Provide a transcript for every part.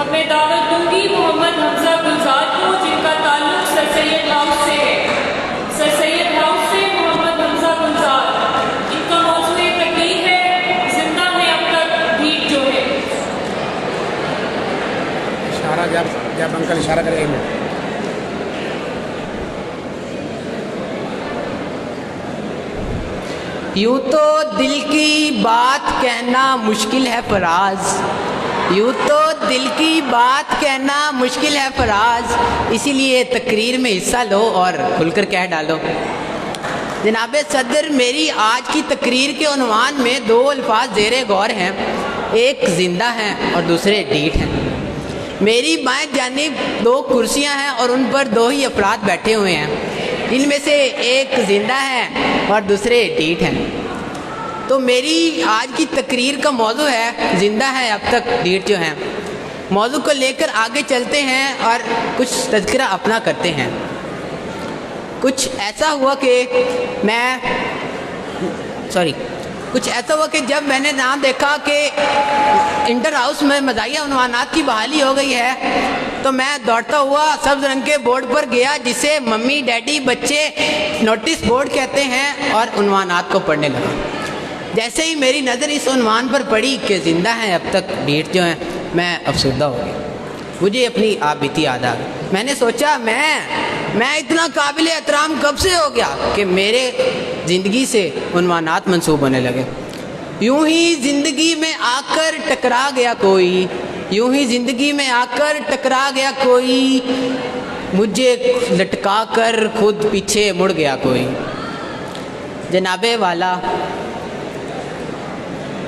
अब मैं दावत दूंगी मोहम्मद हमजा गुलजार को, जिनका ताल्लुक सर सैयद हाउस से है। सर सैयद हाउस से मोहम्मद हमजा गुलजार, इनका मौजूद तकरीर है जिंदा है अब तक भीड़ जो है। इशारा जब अंकल इशारा करेंगे। यूँ तो दिल की बात कहना मुश्किल है फराज, यूँ तो दिल की बात कहना मुश्किल है फराज, इसीलिए तकरीर में हिस्सा लो और खुलकर कह डालो। जनाब सदर, मेरी आज की तकरीर के उन्वान में दो अल्फाज ज़ेरे गौर हैं, एक ज़िंदा हैं और दूसरे डीठ हैं। मेरी बाएं जानिब दो कुर्सियां हैं और उन पर दो ही अफराद बैठे हुए हैं, इनमें से एक ज़िंदा है और दूसरे डीठ हैं। तो मेरी आज की तकरीर का मौजू है ज़िंदा है अब तक डीठ जो हैं। मौजू को लेकर आगे चलते हैं और कुछ तज़किरा अपना करते हैं। कुछ ऐसा हुआ कि जब मैंने नाम देखा कि इंटर हाउस में मज़ाहिया उन्वानात की बहाली हो गई है, तो मैं दौड़ता हुआ सब्ज़ रंग के बोर्ड पर गया, जिसे मम्मी डैडी बच्चे नोटिस बोर्ड कहते हैं, और उन्वानात को पढ़ने लगा। जैसे ही मेरी नज़र इस उन्वान पर पड़ी कि ज़िंदा हैं अब तक डीठ जो हैं, मैं अफसरदा हो गया। मुझे अपनी आप बीती याद आ गई। मैंने सोचा मैं इतना काबिल एहतराम कब से हो गया कि मेरे ज़िंदगी से उन्वानात मंसूब होने लगे। यूं ही ज़िंदगी में आकर टकरा गया कोई, यूं ही ज़िंदगी में आकर टकरा गया कोई, मुझे लटका कर खुद पीछे मुड़ गया कोई। जनाबे वाला,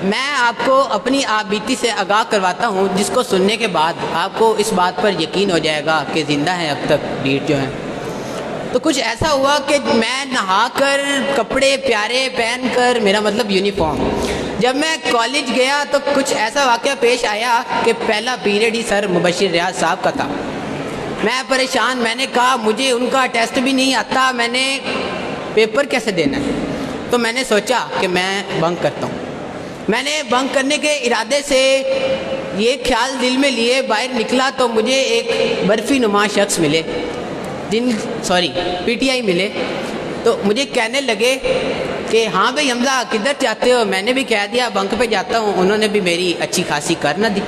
मैं आपको अपनी आप बीती से आगाह करवाता हूँ, जिसको सुनने के बाद आपको इस बात पर यकीन हो जाएगा कि ज़िंदा हैं अब तक डीठ जो हैं। तो कुछ ऐसा हुआ कि मैं नहाकर कपड़े प्यारे पहनकर, मेरा मतलब यूनिफॉर्म, जब मैं कॉलेज गया तो कुछ ऐसा वाक़या पेश आया कि पहला पीरियड ही सर मुबशिर रियाज साहब का था। मैं परेशान, मैंने कहा मुझे उनका टेस्ट भी नहीं आता, मैंने पेपर कैसे देना है। तो मैंने सोचा कि मैं बंक करता हूँ। मैंने बंक करने के इरादे से ये ख्याल दिल में लिए बाहर निकला, तो मुझे एक बर्फ़ी नुमा शख्स मिले, पीटीआई मिले। तो मुझे कहने लगे कि हाँ भाई हमजा किधर जाते हो। मैंने भी कह दिया बंक पे जाता हूँ। उन्होंने भी मेरी अच्छी खासी कर न दी।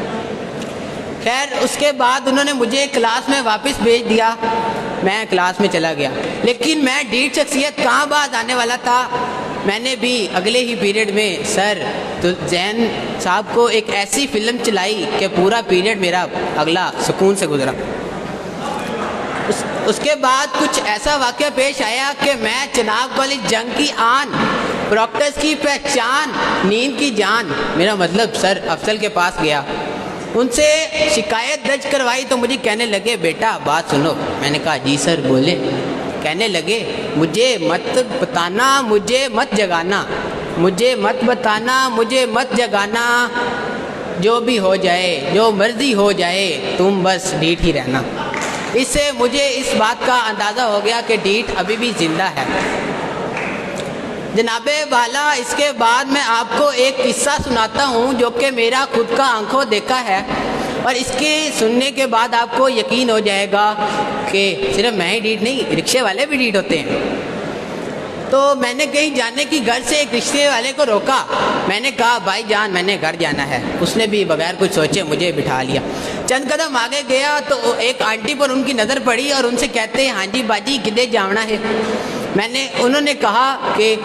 खैर उसके बाद उन्होंने मुझे क्लास में वापस भेज दिया। मैं क्लास में चला गया, लेकिन मैं डीठ शख्सियत कहाँ बात आने वाला था। मैंने भी अगले ही पीरियड में सर तो जैन साहब को एक ऐसी फ़िल्म चलाई कि पूरा पीरियड मेरा अगला सुकून से गुजरा। उसके बाद कुछ ऐसा वाक़या पेश आया कि मैं चनाब वाली जंग की आन, प्रॉक्टर्स की पहचान, नींद की जान, मेरा मतलब सर अफसल के पास गया। उनसे शिकायत दर्ज करवाई तो मुझे कहने लगे बेटा बात सुनो। मैंने कहा जी सर बोले। कहने लगे मुझे मत बताना, मुझे मत जगाना, मुझे मत बताना, मुझे मत जगाना, जो भी हो जाए जो मर्ज़ी हो जाए तुम बस डीठ ही रहना। इससे मुझे इस बात का अंदाज़ा हो गया कि डीठ अभी भी ज़िंदा है। जनाबे वाला, इसके बाद मैं आपको एक किस्सा सुनाता हूँ जो कि मेरा खुद का आंखों देखा है, और इसके सुनने के बाद आपको यकीन हो जाएगा कि सिर्फ मैं ही डीठ नहीं, रिक्शे वाले भी डीठ होते हैं। तो मैंने कहीं जाने की घर से एक रिक्शे वाले को रोका। मैंने कहा भाई जान मैंने घर जाना है। उसने भी बगैर कुछ सोचे मुझे बिठा लिया। चंद कदम आगे गया तो एक आंटी पर उनकी नज़र पड़ी और उनसे कहते हैं हाँ जी बाजी किधर जाना है। उन्होंने कहा कि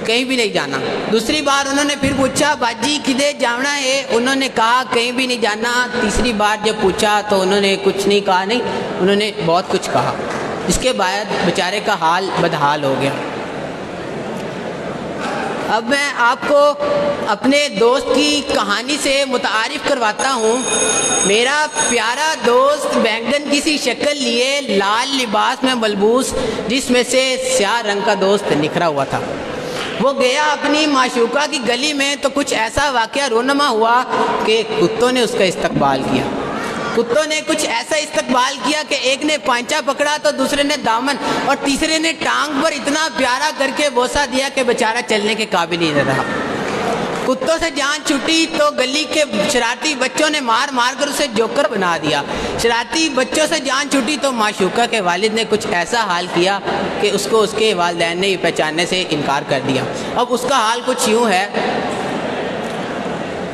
कहीं भी नहीं जाना। दूसरी बार उन्होंने फिर पूछा बाजी किधर जाना है। उन्होंने कहा कहीं भी नहीं जाना। तीसरी बार जब पूछा तो उन्होंने कुछ नहीं कहा, नहीं उन्होंने बहुत कुछ कहा। इसके बाद बेचारे का हाल बदहाल हो गया। अब मैं आपको अपने दोस्त की कहानी से मुतारिफ करवाता हूँ। मेरा प्यारा दोस्त बैंगन की सी शक्ल लिए लाल लिबास में मलबूस, जिसमें से स्याह रंग का दोस्त निखरा हुआ था। वो गया अपनी माशूका की गली में तो कुछ ऐसा वाक़या रोनमा हुआ कि कुत्तों ने उसका इस्तकबाल किया। कुत्तों ने कुछ ऐसा इस्तकबाल किया कि एक ने पांचा पकड़ा तो दूसरे ने दामन और तीसरे ने टांग पर इतना प्यारा करके बोसा दिया कि बेचारा चलने के काबिल ही नहीं रहा। कुत्तों से जान छूटी तो गली के शरारती बच्चों ने मार मार कर उसे जोकर बना दिया। शरारती बच्चों से जान छूटी तो माशूका के वालिद ने कुछ ऐसा हाल किया कि उसको उसके वालिदैन ने पहचानने से इनकार कर दिया। अब उसका हाल कुछ यूँ है,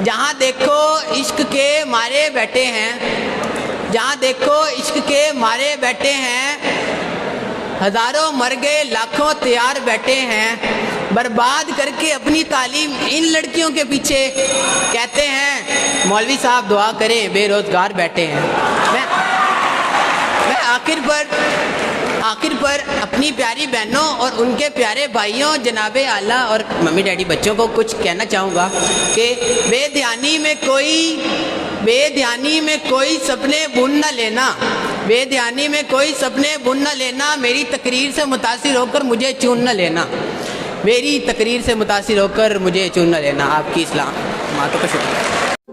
जहाँ देखो इश्क के मारे बैठे हैं, जहाँ देखो इश्क के मारे बैठे हैं, हज़ारों मर गए लाखों तैयार बैठे हैं, बर्बाद करके अपनी तालीम इन लड़कियों के पीछे, कहते हैं मौलवी साहब दुआ करें बेरोज़गार बैठे हैं। मैं आखिर पर अपनी प्यारी बहनों और उनके प्यारे भाइयों जनाबे आला और मम्मी डैडी बच्चों को कुछ कहना चाहूँगा कि बेध्यानी में कोई सपने बुन न लेना, बेध्यानी में कोई सपने बुन न लेना, मेरी तकरीर से मुतासिर होकर मुझे चुन न लेना, मेरी तकरीर से मुतासिर होकर मुझे चुन न लेना। आपकी इस्लाम मातों का शुक्रिया।